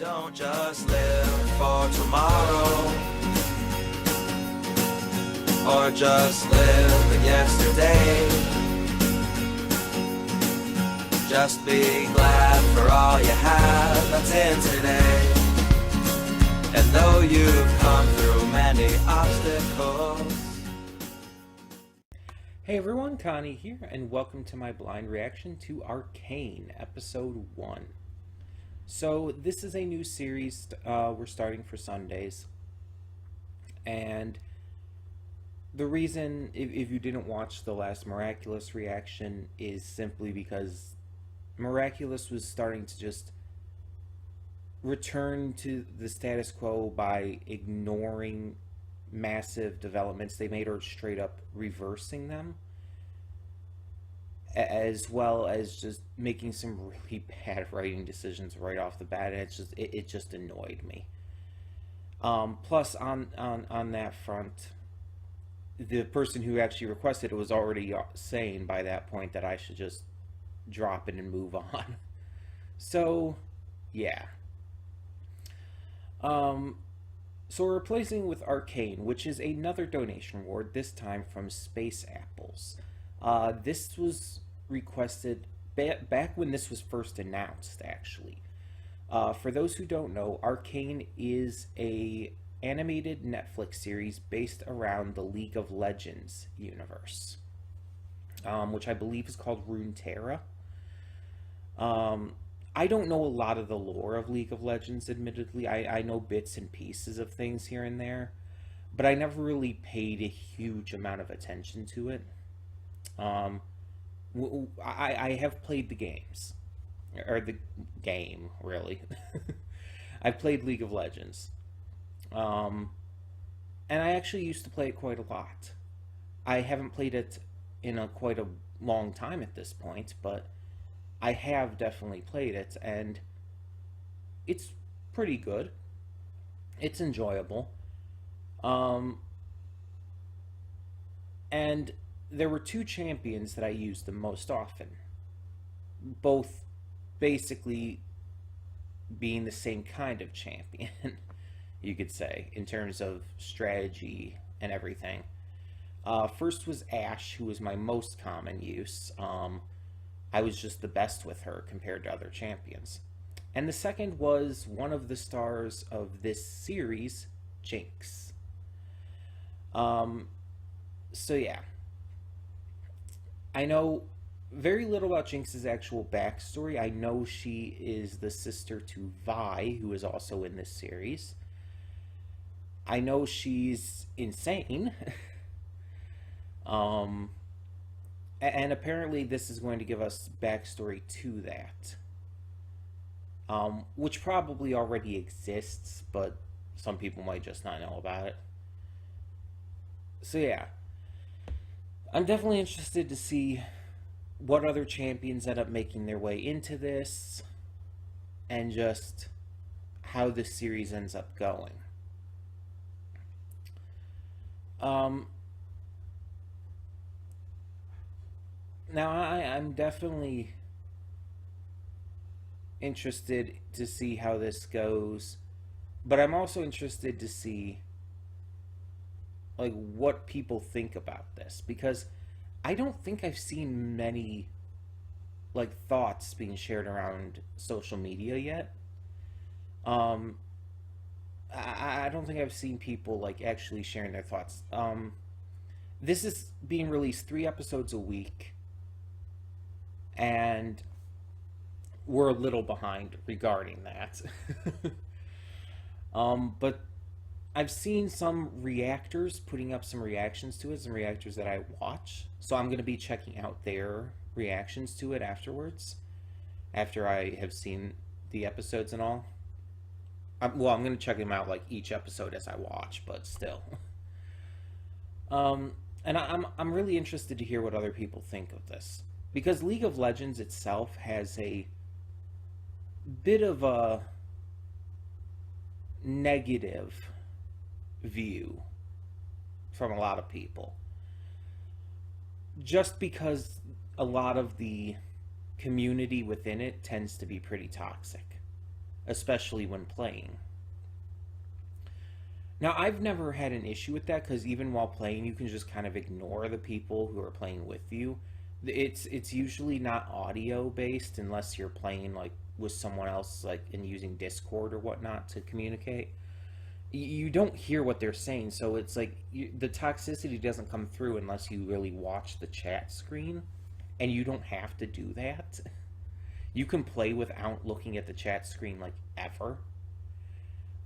Don't just live for tomorrow, or just live in yesterday. Just be glad for all you have that's in today. And though you've come through many obstacles. Hey everyone, Connie here, and welcome to my blind reaction to Arcane Episode 1. So this is a new series we're starting for Sundays. And the reason, if you didn't watch the last Miraculous reaction, is simply because Miraculous was starting to just return to the status quo by ignoring massive developments they made, or straight up reversing them, as well as just making some really bad writing decisions right off the bat, and it just annoyed me. Plus on that front, the person who actually requested it was already saying by that point that I should just drop it and move on. So yeah. So we're replacing with Arcane, which is another donation reward, this time from Space Apples. This was requested back when this was first announced, actually. For those who don't know, Arcane is a animated Netflix series based around the League of Legends universe, which I believe is called Runeterra. I don't know a lot of the lore of League of Legends, admittedly. I know bits and pieces of things here and there, but I never really paid a huge amount of attention to it. I have played the games, or the game, really. I've played League of Legends, and I actually used to play it quite a lot. I haven't played it in quite a long time at this point, but I have definitely played it, and it's pretty good. It's enjoyable. And there were two champions that I used the most often, both basically being the same kind of champion, you could say, in terms of strategy and everything. First was Ashe, who was my most common use. I was just the best with her compared to other champions. And the second was one of the stars of this series, Jinx. So yeah. I know very little about Jinx's actual backstory. I know she is the sister to Vi, who is also in this series. I know she's insane. And apparently this is going to give us backstory to that. Which probably already exists, but some people might just not know about it. So yeah. I'm definitely interested to see what other champions end up making their way into this, and just how this series ends up going. Now, I'm definitely interested to see how this goes, but I'm also interested to see like what people think about this, because I don't think I've seen many like thoughts being shared around social media yet. I don't think I've seen people like actually sharing their thoughts. This is being released 3 episodes a week, and we're a little behind regarding that. But I've seen some reactors putting up some reactions to it, some reactors that I watch. So I'm going to be checking out their reactions to it afterwards, after I have seen the episodes and all. Well, I'm going to check them out like each episode as I watch, but still. And I'm really interested to hear what other people think of this, because League of Legends itself has a bit of a negative view from a lot of people, just because a lot of the community within it tends to be pretty toxic, especially when playing. Now, I've never had an issue with that because even while playing, you can just kind of ignore the people who are playing with you. It's usually not audio based unless you're playing like with someone else, like and using Discord or whatnot to communicate. You don't hear what they're saying, so it's like the toxicity doesn't come through unless you really watch the chat screen, and you don't have to do that. You can play without looking at the chat screen like ever.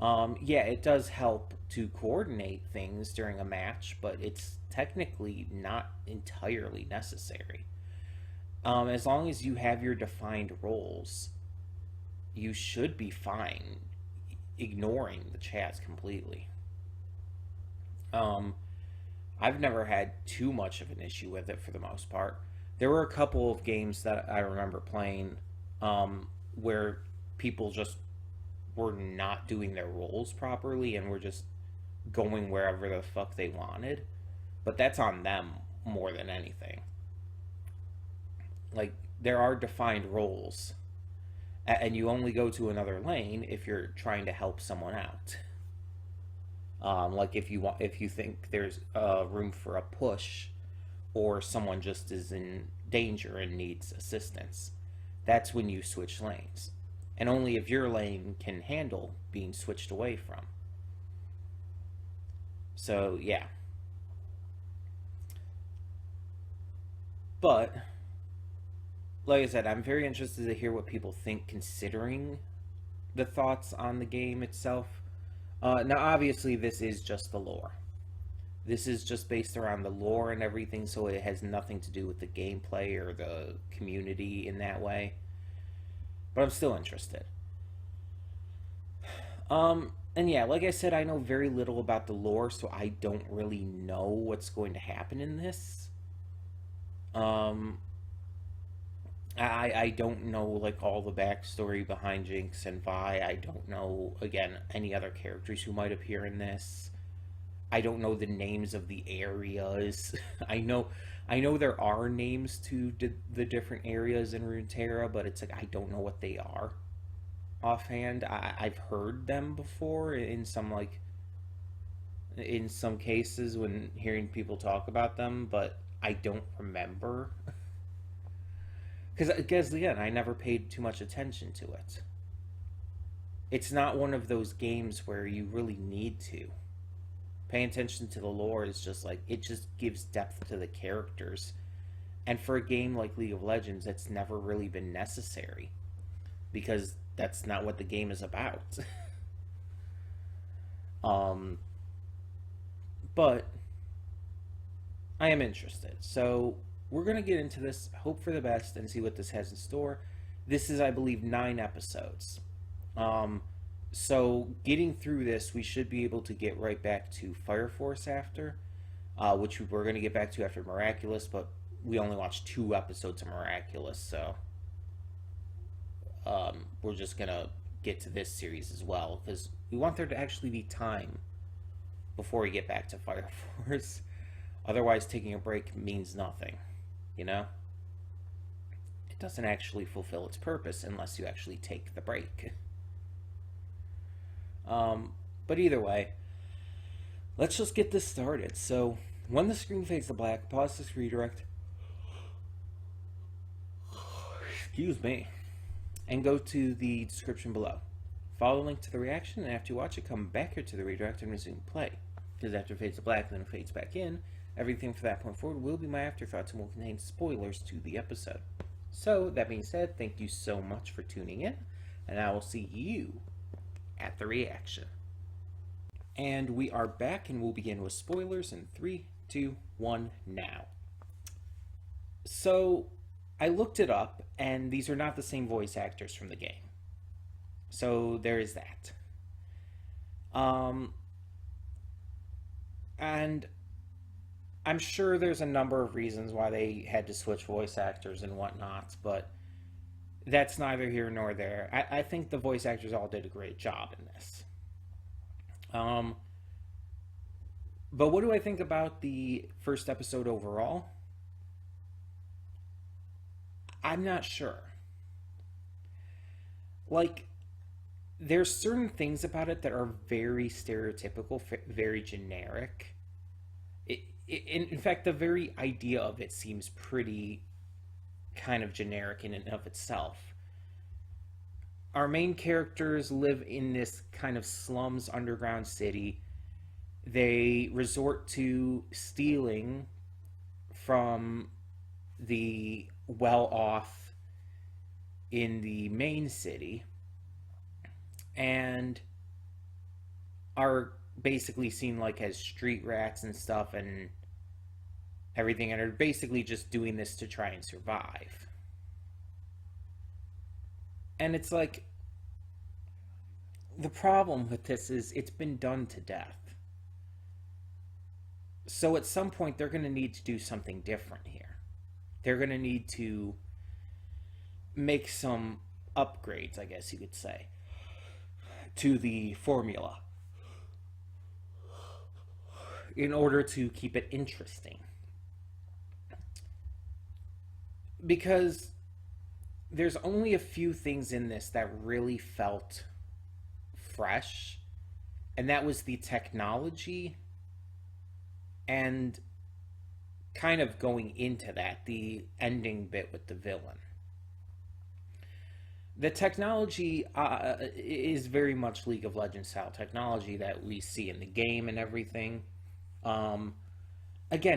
Yeah, it does help to coordinate things during a match, but it's technically not entirely necessary. As long as you have your defined roles, you should be fine ignoring the chats completely. I've never had too much of an issue with it for the most part. There were a couple of games that I remember playing where people just were not doing their roles properly and were just going wherever the fuck they wanted. But that's on them more than anything. Like, there are defined roles, and you only go to another lane if you're trying to help someone out. Like if you think there's room for a push, or someone just is in danger and needs assistance, that's when you switch lanes. And only if your lane can handle being switched away from. So, yeah. But, like I said, I'm very interested to hear what people think considering the thoughts on the game itself. Now, obviously, this is just the lore. This is just based around the lore and everything, so it has nothing to do with the gameplay or the community in that way. But I'm still interested. And yeah, like I said, I know very little about the lore, so I don't really know what's going to happen in this. I don't know, like, all the backstory behind Jinx and Vi. I don't know, again, any other characters who might appear in this. I don't know the names of the areas. I know there are names to the different areas in Runeterra, but it's like I don't know what they are offhand. I've heard them before in some cases when hearing people talk about them, but I don't remember. Because again, I never paid too much attention to it. It's not one of those games where you really need to. Paying attention to the lore is just like, it just gives depth to the characters. And for a game like League of Legends, that's never really been necessary. Because that's not what the game is about. But I am interested. So we're going to get into this, hope for the best, and see what this has in store. This is, I believe, 9 episodes. So getting through this, we should be able to get right back to Fire Force after, which we're going to get back to after Miraculous, but we only watched 2 episodes of Miraculous, so we're just going to get to this series as well, because we want there to actually be time before we get back to Fire Force. Otherwise, taking a break means nothing, you know? It doesn't actually fulfill its purpose unless you actually take the break. But either way, let's just get this started. So, when the screen fades to black, pause this redirect. Excuse me. And go to the description below. Follow the link to the reaction, and after you watch it, come back here to the redirect and resume play. Because after it fades to black, then it fades back in, everything from that point forward will be my afterthoughts and will contain spoilers to the episode. So, that being said, thank you so much for tuning in, and I will see you at the reaction. And we are back, and we'll begin with spoilers in 3, 2, 1, now. So, I looked it up, and these are not the same voice actors from the game. So, there is that. And I'm sure there's a number of reasons why they had to switch voice actors and whatnot, but that's neither here nor there. I think the voice actors all did a great job in this. But what do I think about the first episode overall? I'm not sure. Like, there's certain things about it that are very stereotypical, very generic. In fact, the very idea of it seems pretty kind of generic in and of itself. Our main characters live in this kind of slums underground city. They resort to stealing from the well off in the main city and are basically seen like as street rats and stuff and everything, and are basically just doing this to try and survive. And it's like, the problem with this is it's been done to death. So at some point, they're going to need to do something different here. They're going to need to make some upgrades, I guess you could say, to the formula in order to keep it interesting. Because there's only a few things in this that really felt fresh, and that was the technology and kind of going into that, the ending bit with the villain. The technology is very much League of Legends style technology that we see in the game and everything. Again,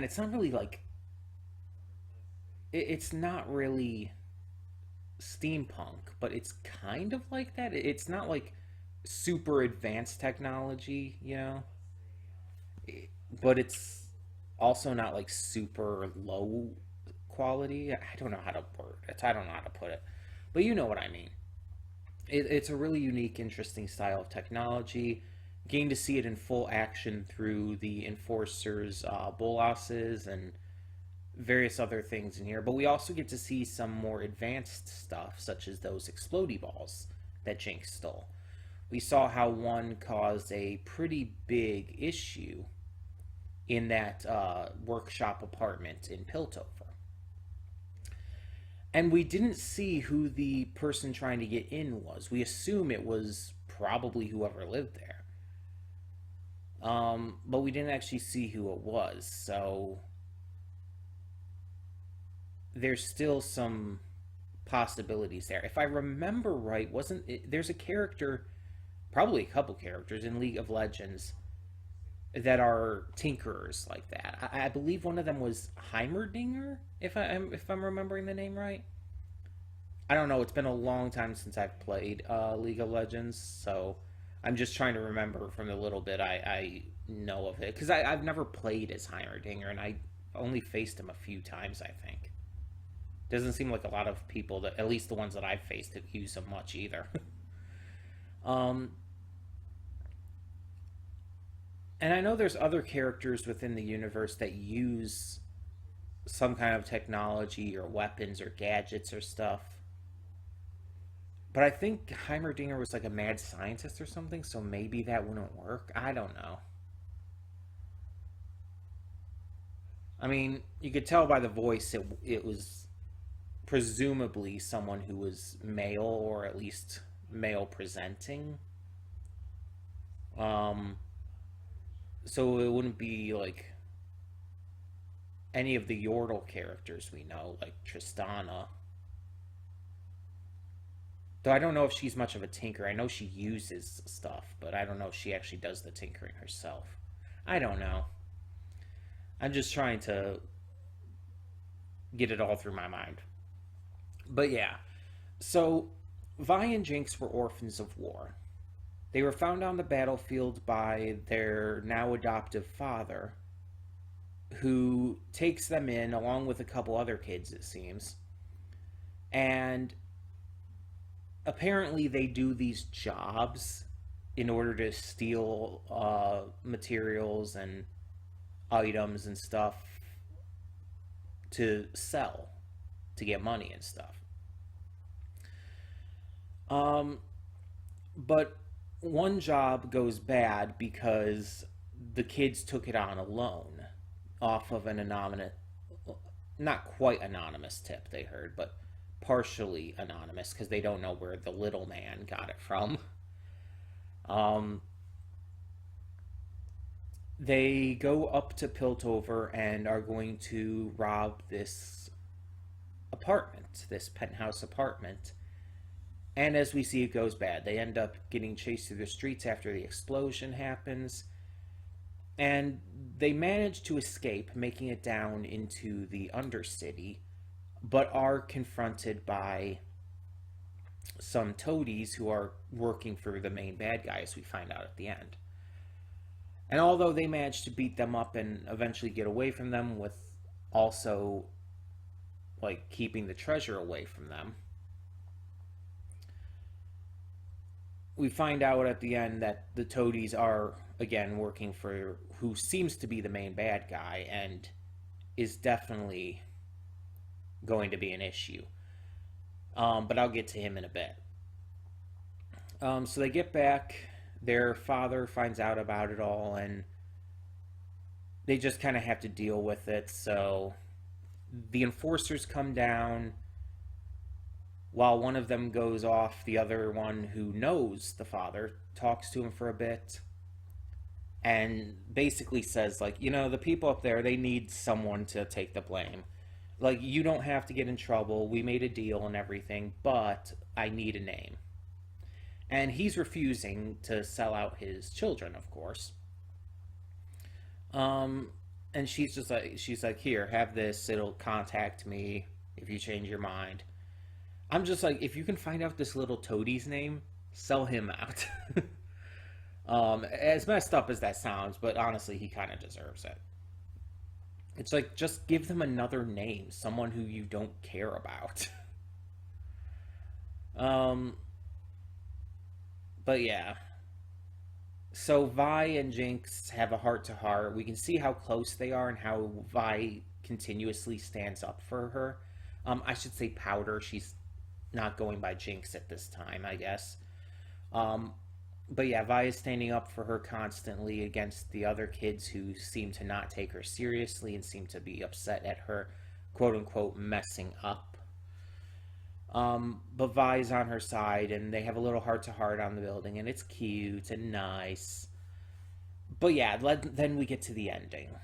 it's not really like, it's not really steampunk, but it's kind of like that. It's not like super advanced technology, you know, but it's also not like super low quality. I don't know how to word it. I don't know how to put it, but you know what I mean. It's a really unique, interesting style of technology. Getting to see it in full action through the Enforcer's bolasses and various other things in here. But we also get to see some more advanced stuff, such as those explodey balls that Jinx stole. We saw how one caused a pretty big issue in that workshop apartment in Piltover. And we didn't see who the person trying to get in was. We assume it was probably whoever lived there. But we didn't actually see who it was. So there's still some possibilities there. If I remember right, there's a character, probably a couple characters in League of Legends that are tinkerers like that. I believe one of them was Heimerdinger, if I'm remembering the name right. I don't know. It's been a long time since I've played League of Legends, so I'm just trying to remember from the little bit I know of it, because I've never played as Heimerdinger, and I only faced him a few times, I think. Doesn't seem like a lot of people, that, at least the ones that I've faced, have used him much either. And I know there's other characters within the universe that use some kind of technology or weapons or gadgets or stuff. But I think Heimerdinger was like a mad scientist or something, so maybe that wouldn't work. I don't know. I mean, you could tell by the voice it was presumably someone who was male, or at least male presenting. So it wouldn't be like any of the Yordle characters we know, like Tristana. Though I don't know if she's much of a tinker. I know she uses stuff, but I don't know if she actually does the tinkering herself. I don't know. I'm just trying to get it all through my mind. But yeah. So, Vi and Jinx were orphans of war. They were found on the battlefield by their now adoptive father, who takes them in along with a couple other kids, it seems. And apparently they do these jobs in order to steal materials and items and stuff to sell, to get money and stuff. But one job goes bad because the kids took it on alone off of an anonymous, not quite anonymous tip they heard, but partially anonymous, because they don't know where the little man got it from. Um, they go up to Piltover and are going to rob this apartment, this penthouse apartment. And as we see, it goes bad. They end up getting chased through the streets after the explosion happens. And they manage to escape, making it down into the Undercity, but are confronted by some toadies who are working for the main bad guy, as we find out at the end. And although they manage to beat them up and eventually get away from them, with also like keeping the treasure away from them, we find out at the end that the toadies are again working for who seems to be the main bad guy and is definitely going to be an issue. But I'll get to him in a bit. So they get back. Their father finds out about it all, and they just kind of have to deal with it. So the enforcers come down. While one of them goes off, the other one, who knows the father, talks to him for a bit and basically says, like, you know, the people up there, they need someone to take the blame. Like, you don't have to get in trouble. We made a deal and everything, but I need a name. And he's refusing to sell out his children, of course. And she's like, here, have this. It'll contact me if you change your mind. I'm just like, if you can find out this little toadie's name, sell him out. As messed up as that sounds, but honestly, he kind of deserves it. It's like, just give them another name, someone who you don't care about. But yeah. So Vi and Jinx have a heart-to-heart. We can see how close they are and how Vi continuously stands up for her. I should say Powder. She's not going by Jinx at this time, I guess. But yeah, Vi is standing up for her constantly against the other kids who seem to not take her seriously and seem to be upset at her, quote-unquote, messing up. But Vi's on her side, and they have a little heart-to-heart on the building, and it's cute and nice. But yeah, then we get to the ending.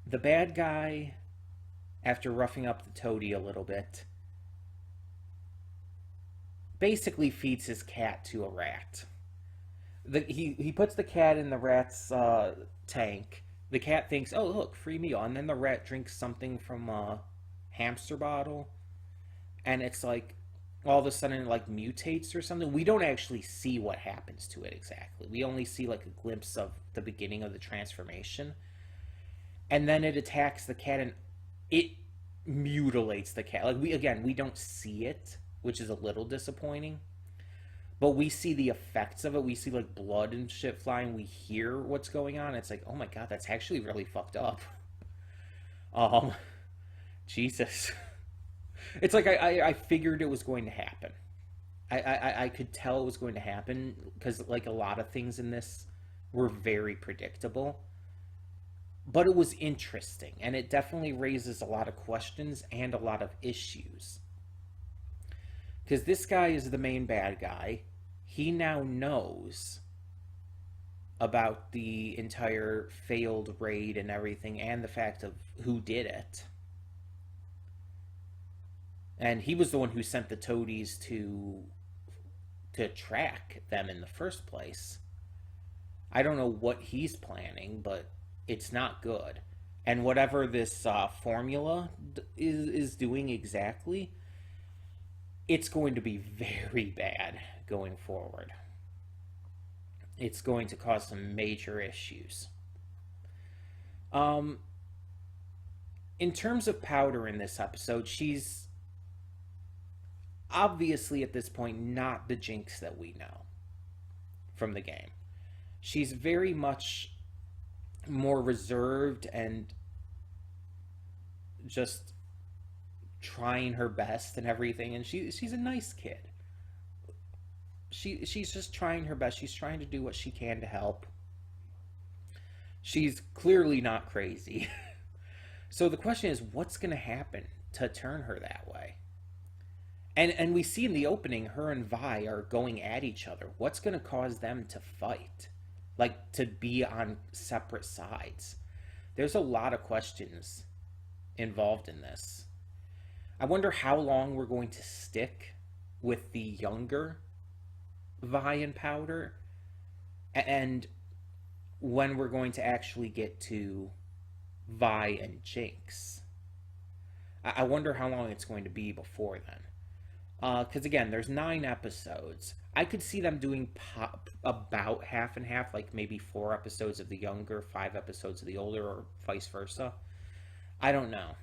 The bad guy, after roughing up the toadie a little bit, basically feeds his cat to a rat. He puts the cat in the rat's tank. The cat thinks, oh, look, free meal. And then the rat drinks something from a hamster bottle. And it's like, all of a sudden it like mutates or something. We don't actually see what happens to it exactly. We only see like a glimpse of the beginning of the transformation. And then it attacks the cat and it mutilates the cat. Like, we don't see it, which is a little disappointing. But we see the effects of it. We see like blood and shit flying. We hear what's going on. It's like, oh my god, that's actually really fucked up. Jesus. It's like I figured it was going to happen. I could tell it was going to happen because like a lot of things in this were very predictable. But it was interesting, and it definitely raises a lot of questions and a lot of issues. Because this guy is the main bad guy. He now knows about the entire failed raid and everything, and the fact of who did it. And he was the one who sent the toadies to track them in the first place. I don't know what he's planning, but it's not good. And whatever this formula is doing exactly, it's going to be very bad going forward. It's going to cause some major issues. In terms of Powder in this episode, she's obviously at this point not the Jinx that we know from the game. She's very much more reserved and just trying her best and everything, and she's a nice kid. She's just trying her best. She's trying to do what she can to help. She's clearly not crazy. So the question is, what's going to happen to turn her that way? And we see in the opening, her and Vi are going at each other. What's going to cause them to fight? Like, to be on separate sides? There's a lot of questions involved in this. I wonder how long we're going to stick with the younger Vi and Powder, and when we're going to actually get to Vi and Jinx. I wonder how long it's going to be before then. Because again, there's 9 episodes. I could see them doing about half and half, like maybe 4 episodes of the younger, 5 episodes of the older, or vice versa. I don't know.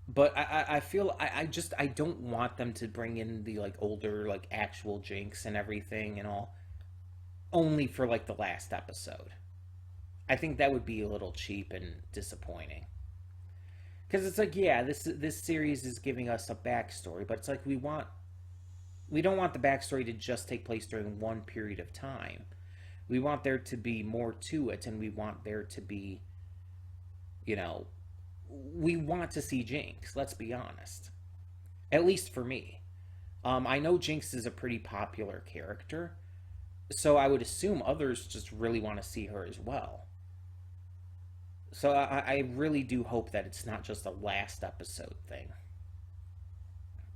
But I feel I don't want them to bring in the like older, like actual Jinx and everything and all only for like the last episode. I think that would be a little cheap and disappointing. Because it's like, yeah, this series is giving us a backstory, but it's like we don't want the backstory to just take place during one period of time. We want there to be more to it, and we want there to be, you know, we want to see Jinx, let's be honest. At least for me. I know Jinx is a pretty popular character, so I would assume others just really want to see her as well. So I really do hope that it's not just a last episode thing.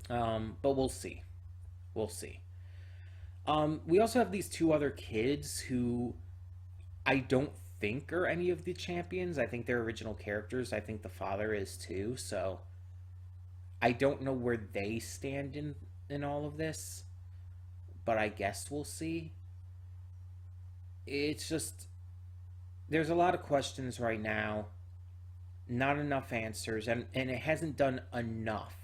But we'll see. We'll see. We also have these 2 other kids who I don't think are any of the champions. I think they're original characters. I think the father is too. So I don't know where they stand in all of this. But I guess we'll see. It's just, there's a lot of questions right now, not enough answers, and it hasn't done enough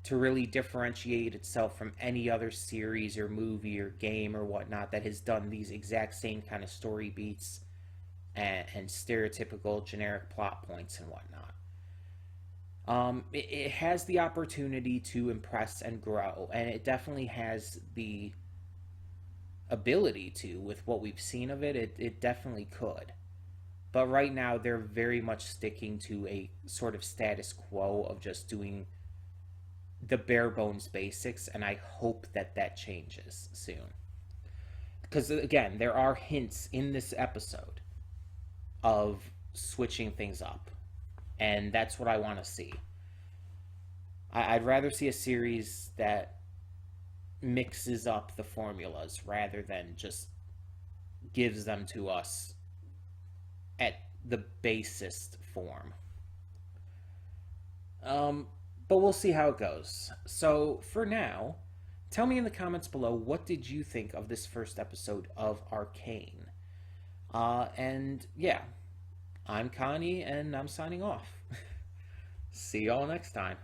to really differentiate itself from any other series or movie or game or whatnot that has done these exact same kind of story beats and stereotypical generic plot points and whatnot. It has the opportunity to impress and grow, and it definitely has the ability to, with what we've seen of it. It definitely could. But right now, they're very much sticking to a sort of status quo of just doing the bare bones basics, and I hope that that changes soon. Because, again, there are hints in this episode of switching things up, and that's what I want to see. I'd rather see a series that mixes up the formulas rather than just gives them to us at the basest form. But we'll see how it goes. So for now, tell me in the comments below, what did you think of this first episode of Arcane? And yeah, I'm Connie, and I'm signing off. See y'all next time.